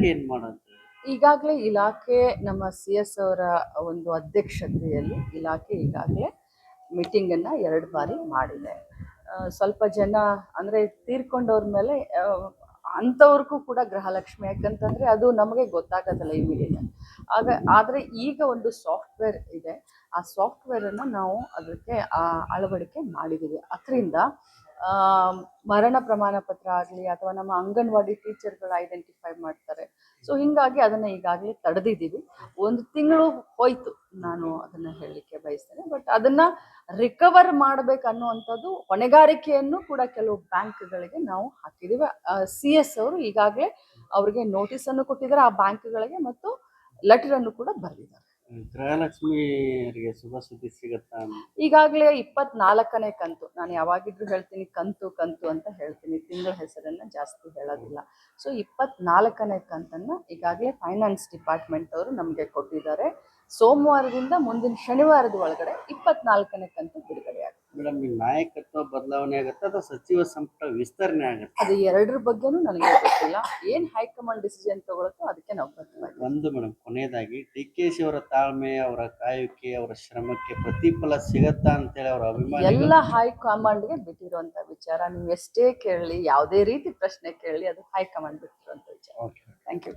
ಇಲಾಖೆ ಏನ್ ಮಾಡೋದು? ಈಗಾಗಲೇ ಇಲಾಖೆ ನಮ್ಮ CS ಅವರ ಒಂದು ಅಧ್ಯಕ್ಷತೆಯಲ್ಲಿ ಇಲಾಖೆ ಈಗಾಗಲೇ ಮೀಟಿಂಗನ್ನು 2 ಬಾರಿ ಮಾಡಿದೆ. ಸ್ವಲ್ಪ ಜನ ಅಂದರೆ ತೀರ್ಕೊಂಡವ್ರ ಮೇಲೆ ಅಂಥವ್ರಿಗೂ ಕೂಡ ಗೃಹಲಕ್ಷ್ಮಿ, ಯಾಕಂತಂದರೆ ಅದು ನಮಗೆ ಗೊತ್ತಾಗೋದಿಲ್ಲ ಇಮಿಡಿಯೇಟ್ ಆದರೆ ಈಗ ಒಂದು ಸಾಫ್ಟ್ವೇರ್ ಇದೆ. ಆ ಸಾಫ್ಟ್ವೇರನ್ನು ನಾವು ಅದಕ್ಕೆ ಅಳವಡಿಕೆ ಮಾಡಿದ್ದೀವಿ. ಅದರಿಂದ ಮರಣ ಪ್ರಮಾಣ ಪತ್ರ ಆಗಲಿ ಅಥವಾ ನಮ್ಮ ಅಂಗನವಾಡಿ ಟೀಚರ್ಗಳು ಐಡೆಂಟಿಫೈ ಮಾಡ್ತಾರೆ. ಸೊ ಹೀಗಾಗಿ ಅದನ್ನು ಈಗಾಗಲೇ ತಡೆದಿದ್ದೀವಿ. 1 ತಿಂಗಳು ಹೋಯಿತು, ನಾನು ಅದನ್ನು ಹೇಳಲಿಕ್ಕೆ ಬಯಸ್ತೇನೆ. ಬಟ್ ಅದನ್ನು ರಿಕವರ್ ಮಾಡಬೇಕು ಅನ್ನುವಂಥದ್ದು ಹೊಣೆಗಾರಿಕೆಯನ್ನು ಕೂಡ ಕೆಲವು ಬ್ಯಾಂಕ್ಗಳಿಗೆ ನಾವು ಹಾಕಿದ್ದೀವಿ. CS ಅವರು ಈಗಾಗಲೇ ಅವರಿಗೆ ನೋಟಿಸನ್ನು ಕೊಟ್ಟಿದ್ದಾರೆ ಆ ಬ್ಯಾಂಕ್ಗಳಿಗೆ, ಮತ್ತು ಲೆಟರನ್ನು ಕೂಡ ಬರೆದಿದ್ದಾರೆ. ಗೃಹಲಕ್ಷ್ಮಿಯರಿಗೆ ಶುಭ ಸುದ್ದಿ ಸಿಗುತ್ತಾ? ಈಗಾಗಲೇ 24ನೇ ಕಂತು, ನಾನು ಯಾವಾಗಿದ್ರೂ ಹೇಳ್ತೀನಿ ಕಂತು ಕಂತು ಅಂತ ಹೇಳ್ತೀನಿ, ತಿಂಗಳ ಹೆಸರನ್ನು ಜಾಸ್ತಿ ಹೇಳೋದಿಲ್ಲ. ಸೊ 24ನೇ ಕಂತನ್ನು ಈಗಾಗಲೇ ಫೈನಾನ್ಸ್ ಡಿಪಾರ್ಟ್ಮೆಂಟ್ ಅವರು ನಮಗೆ ಕೊಟ್ಟಿದ್ದಾರೆ. ಸೋಮವಾರದಿಂದ ಮುಂದಿನ ಶನಿವಾರದ ಒಳಗಡೆ 24ನೇ ಕಂತು ಬಿಡುಗಡೆ ಆಗುತ್ತೆ. ಮೇಡಮ್, ಈ ನಾಯಕತ್ವ ಬದಲಾವಣೆ ಆಗುತ್ತೆ ಅಥವಾ ಸಚಿವ ಸಂಪುಟ ವಿಸ್ತರಣೆ ಆಗುತ್ತೆ? ಅದು ಎರಡರ ಬಗ್ಗೆನೂ ನನಗೆ ಗೊತ್ತಿಲ್ಲ. ಏನು ಹೈಕಮಾಂಡ್ ಡಿಸಿಷನ್ ತಗೊಳುತ್ತೋ ಅದಕ್ಕೆ ನಾವು ಬರ್ತೀವಿ. ಒಂದು ಮೇಡಮ್, ಕೊನೆಯದಾಗಿ DKಶಿ ಅವರ ತಾಳ್ಮೆ, ಅವರ ಕಾಯುವಿಕೆ, ಅವರ ಶ್ರಮಕ್ಕೆ ಪ್ರತಿಫಲ ಸಿಗತ್ತಾ ಅಂತೇಳಿ ಅವರ ಅಭಿಮಾನಿ ಎಲ್ಲ ಹೈಕಮಾಂಡ್ಗೆ ಬಿಟ್ಟಿರುವಂಥ ವಿಚಾರ. ನೀವು ಎಷ್ಟೇ ಕೇಳಲಿ, ಯಾವುದೇ ರೀತಿ ಪ್ರಶ್ನೆ ಕೇಳಲಿ, ಅದು ಹೈಕಮಾಂಡ್ ಬಿಟ್ಟಿರುವಂಥ ವಿಚಾರ. Thank you.